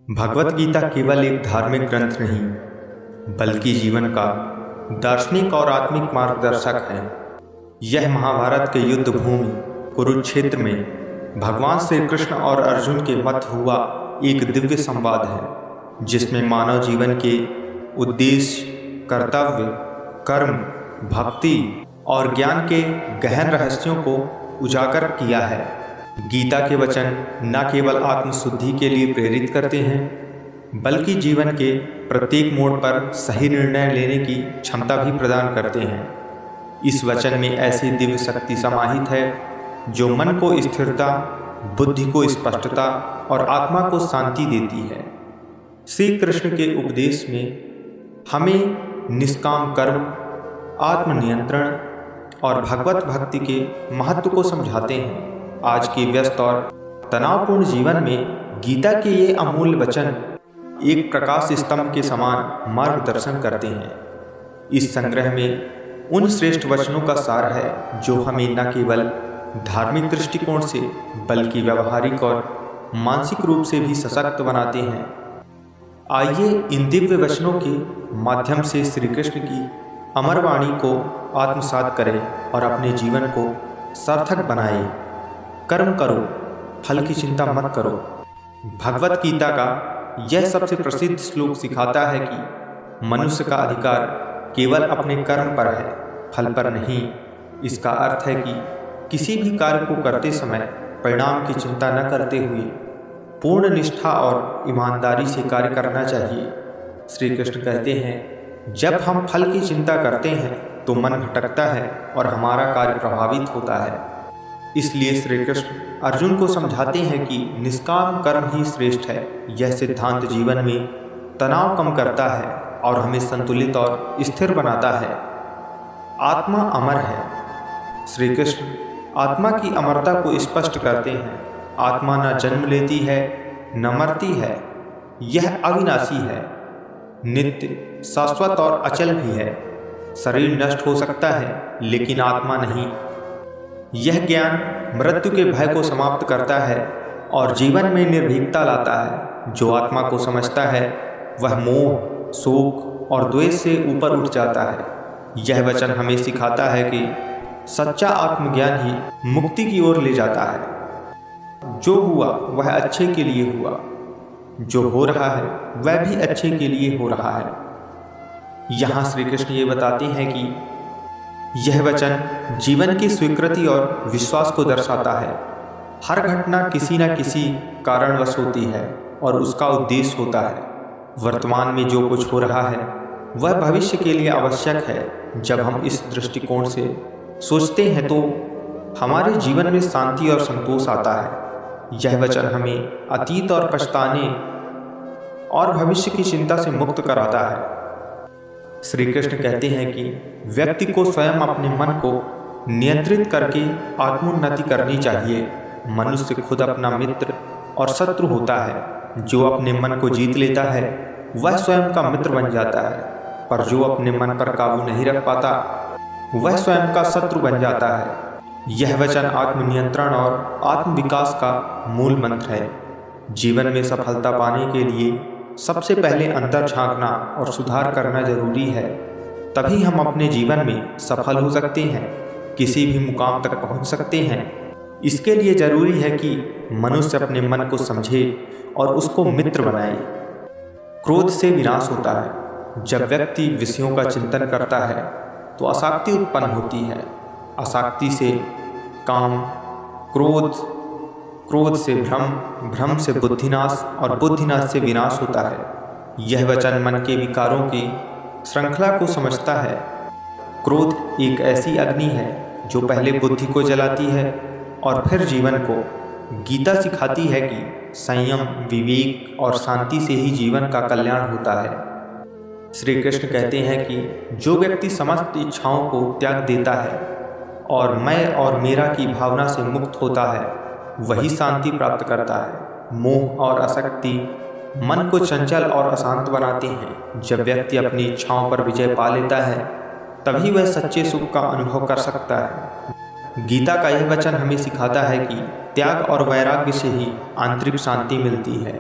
भगवत गीता केवल एक धार्मिक ग्रंथ नहीं बल्कि जीवन का दार्शनिक और आत्मिक मार्गदर्शक है। यह महाभारत के युद्ध भूमि कुरुक्षेत्र में भगवान श्री कृष्ण और अर्जुन के मध्य हुआ एक दिव्य संवाद है, जिसमें मानव जीवन के उद्देश्य, कर्तव्य, कर्म, भक्ति और ज्ञान के गहन रहस्यों को उजागर किया है। गीता के वचन न केवल आत्मशुद्धि के लिए प्रेरित करते हैं बल्कि जीवन के प्रत्येक मोड़ पर सही निर्णय लेने की क्षमता भी प्रदान करते हैं। इस वचन में ऐसी दिव्य शक्ति समाहित है जो मन को स्थिरता, बुद्धि को स्पष्टता और आत्मा को शांति देती है। श्री कृष्ण के उपदेश में हमें निष्काम कर्म, आत्मनियंत्रण और भगवत भक्ति के महत्व को समझाते हैं। आज के व्यस्त और तनावपूर्ण जीवन में गीता के ये अमूल्य वचन एक प्रकाश स्तंभ के समान मार्गदर्शन करते हैं। इस संग्रह में उन श्रेष्ठ वचनों का सार है जो हमें न केवल धार्मिक दृष्टिकोण से बल्कि व्यवहारिक और मानसिक रूप से भी सशक्त बनाते हैं। आइए इन दिव्य वचनों के माध्यम से श्री कृष्ण की अमर वाणी को आत्मसात करें और अपने जीवन को सार्थक बनाएं। कर्म करो, फल की चिंता मत करो। भगवत गीता का यह सबसे प्रसिद्ध श्लोक सिखाता है कि मनुष्य का अधिकार केवल अपने कर्म पर है, फल पर नहीं। इसका अर्थ है कि किसी भी कार्य को करते समय परिणाम की चिंता न करते हुए पूर्ण निष्ठा और ईमानदारी से कार्य करना चाहिए। श्री कृष्ण कहते हैं, जब हम फल की चिंता करते हैं तो मन भटकता है और हमारा कार्य प्रभावित होता है। इसलिए श्री कृष्ण अर्जुन को समझाते हैं कि निष्काम कर्म ही श्रेष्ठ है। यह सिद्धांत जीवन में तनाव कम करता है और हमें संतुलित और स्थिर बनाता है। आत्मा अमर है। श्री कृष्ण आत्मा की अमरता को स्पष्ट करते हैं। आत्मा न जन्म लेती है न मरती है, यह अविनाशी है, नित्य, शाश्वत और अचल भी है। शरीर नष्ट हो सकता है लेकिन आत्मा नहीं। यह ज्ञान मृत्यु के भय को समाप्त करता है और जीवन में निर्भीकता लाता है। जो आत्मा को समझता है वह मोह, शोक और द्वेष से ऊपर उठ जाता है। यह वचन हमें सिखाता है कि सच्चा आत्मज्ञान ही मुक्ति की ओर ले जाता है। जो हुआ वह अच्छे के लिए हुआ, जो हो रहा है वह भी अच्छे के लिए हो रहा है। यहाँ श्री कृष्ण ये बताते हैं कि यह वचन जीवन की स्वीकृति और विश्वास को दर्शाता है। हर घटना किसी न किसी कारणवश होती है और उसका उद्देश्य होता है। वर्तमान में जो कुछ हो रहा है वह भविष्य के लिए आवश्यक है। जब हम इस दृष्टिकोण से सोचते हैं तो हमारे जीवन में शांति और संतोष आता है। यह वचन हमें अतीत और पछताने और भविष्य की चिंता से मुक्त कराता है। श्री कृष्ण कहते हैं कि व्यक्ति को स्वयं अपने मन को नियंत्रित करके आत्मोन्नति करनी चाहिए। मनुष्य खुद अपना मित्र और शत्रु होता है। जो अपने मन को जीत लेता है वह स्वयं का मित्र बन जाता है, पर जो अपने मन पर काबू नहीं रख पाता वह स्वयं का शत्रु बन जाता है। यह वचन आत्मनियंत्रण और आत्मविकास का मूल मंत्र है। जीवन में सफलता पाने के लिए सबसे पहले अंदर झांकना और सुधार करना जरूरी है। तभी हम अपने जीवन में सफल हो सकते हैं, किसी भी मुकाम तक पहुंच सकते हैं। इसके लिए जरूरी है कि मनुष्य अपने मन को समझे और उसको मित्र बनाए। क्रोध से विनाश होता है। जब व्यक्ति विषयों का चिंतन करता है तो आसक्ति उत्पन्न होती है। आसक्ति से काम, क्रोध से भ्रम, भ्रम से बुद्धिनाश और बुद्धिनाश से विनाश होता है। यह वचन मन के विकारों की श्रृंखला को समझता है। क्रोध एक ऐसी अग्नि है जो पहले बुद्धि को जलाती है और फिर जीवन को। गीता सिखाती है कि संयम, विवेक और शांति से ही जीवन का कल्याण होता है। श्री कृष्ण कहते हैं कि जो व्यक्ति समस्त इच्छाओं को त्याग देता है और मैं और मेरा की भावना से मुक्त होता है वही शांति प्राप्त करता है। मोह और आसक्ति मन को चंचल और अशांत बनाते हैं। जब व्यक्ति अपनी इच्छाओं पर विजय पा लेता है तभी वह सच्चे सुख का अनुभव कर सकता है। गीता का यह वचन हमें सिखाता है कि त्याग और वैराग्य से ही आंतरिक शांति मिलती है।